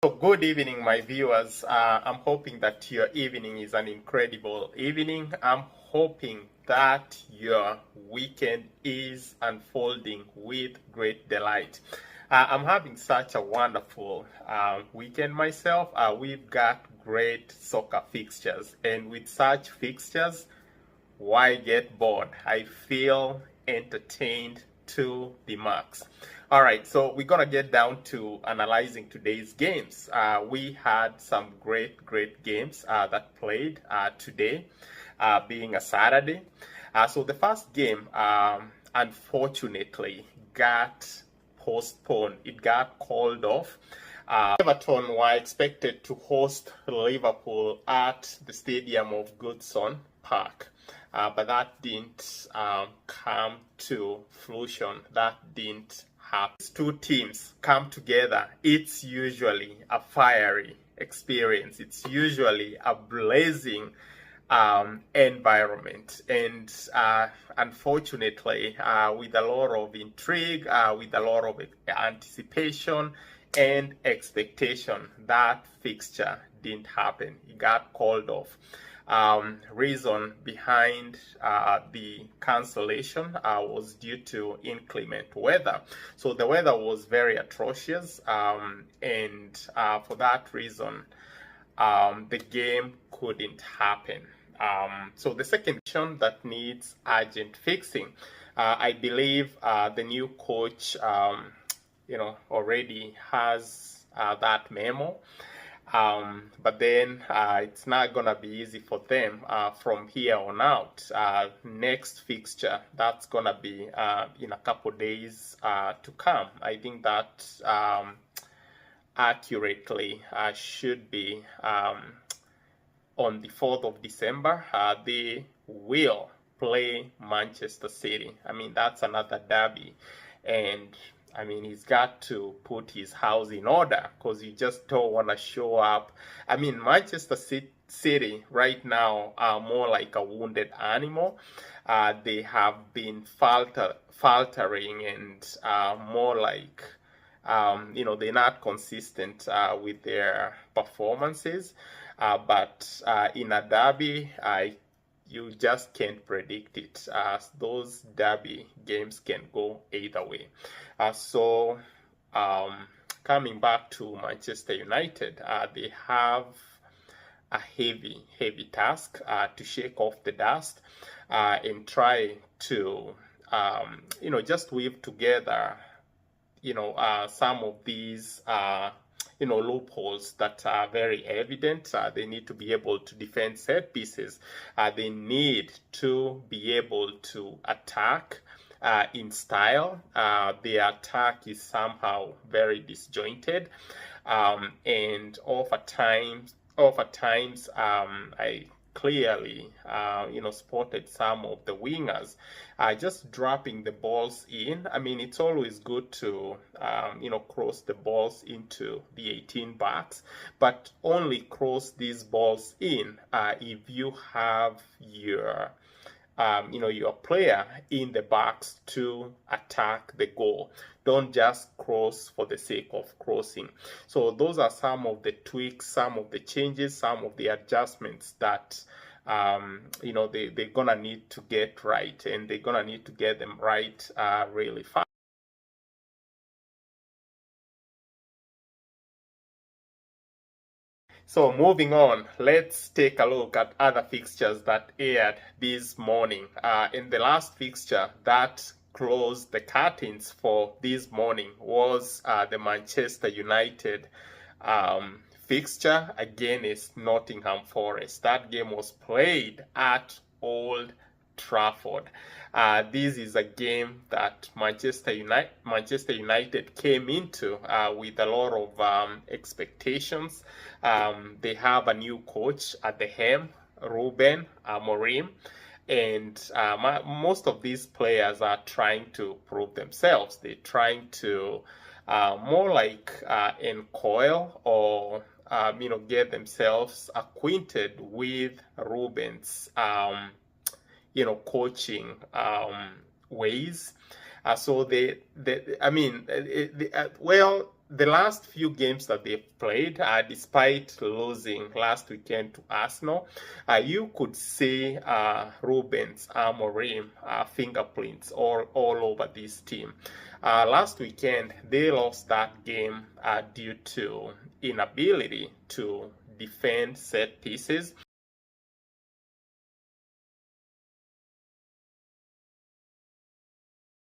So good evening, my viewers. I'm hoping that your evening is an incredible evening. I'm hoping that your weekend is unfolding with great delight. I'm having such a wonderful weekend myself. We've got great soccer fixtures, and with such fixtures, why get bored? I feel entertained to the max. All right, so we're gonna get down to analyzing today's games. We had some great games that played today, being a Saturday. So the first game, unfortunately, got postponed. It got called off. Everton were expected to host Liverpool at the stadium of Goodson Park. But that didn't come to fruition. That didn't happen. These two teams come together. It's usually a fiery experience. It's usually a blazing environment. And unfortunately, with a lot of intrigue, with a lot of anticipation and expectation, that fixture didn't happen. It got called off. Reason behind the cancellation was due to inclement weather. So the weather was very atrocious, and for that reason, the game couldn't happen. So the second question that needs urgent fixing, I believe the new coach, already has that memo. But then it's not gonna be easy for them from here on out. Next fixture, that's gonna be in a couple days to come. I think that accurately should be on the 4th of December. They will play Manchester City. I mean, that's another derby, and I mean, he's got to put his house in order because you just don't want to show up. I mean, Manchester City right now are more like a wounded animal. They have been faltering and more like, they're not consistent with their performances. But in a derby, you just can't predict it. Those derby games can go either way. So coming back to Manchester United, they have a heavy task to shake off the dust and try to, just weave together, some of these loopholes that are very evident. They need to be able to defend set pieces. They need to be able to attack in style. The attack is somehow very disjointed, and oftentimes, I clearly, spotted some of the wingers just dropping the balls in. I mean, it's always good to, cross the balls into the 18 box, but only cross these balls in if you have your player in the box to attack the goal. Don't just cross for the sake of crossing. So those are some of the tweaks, some of the changes, some of the adjustments that they're gonna need to get right, and they're gonna need to get them right really fast. So moving on, let's take a look at other fixtures that aired this morning. In the last fixture that closed the curtains for this morning was the Manchester United fixture against Nottingham Forest. That game was played at Old Trafford. This is a game that Manchester United came into with a lot of expectations. They have a new coach at the helm, Ruben Amorim, and most of these players are trying to prove themselves. They're trying to more like encoil or get themselves acquainted with Ruben's coaching the last few games that they've played, despite losing last weekend to Arsenal, you could see Ruben's Amorim fingerprints all over this team. Last weekend, they lost that game due to inability to defend set pieces.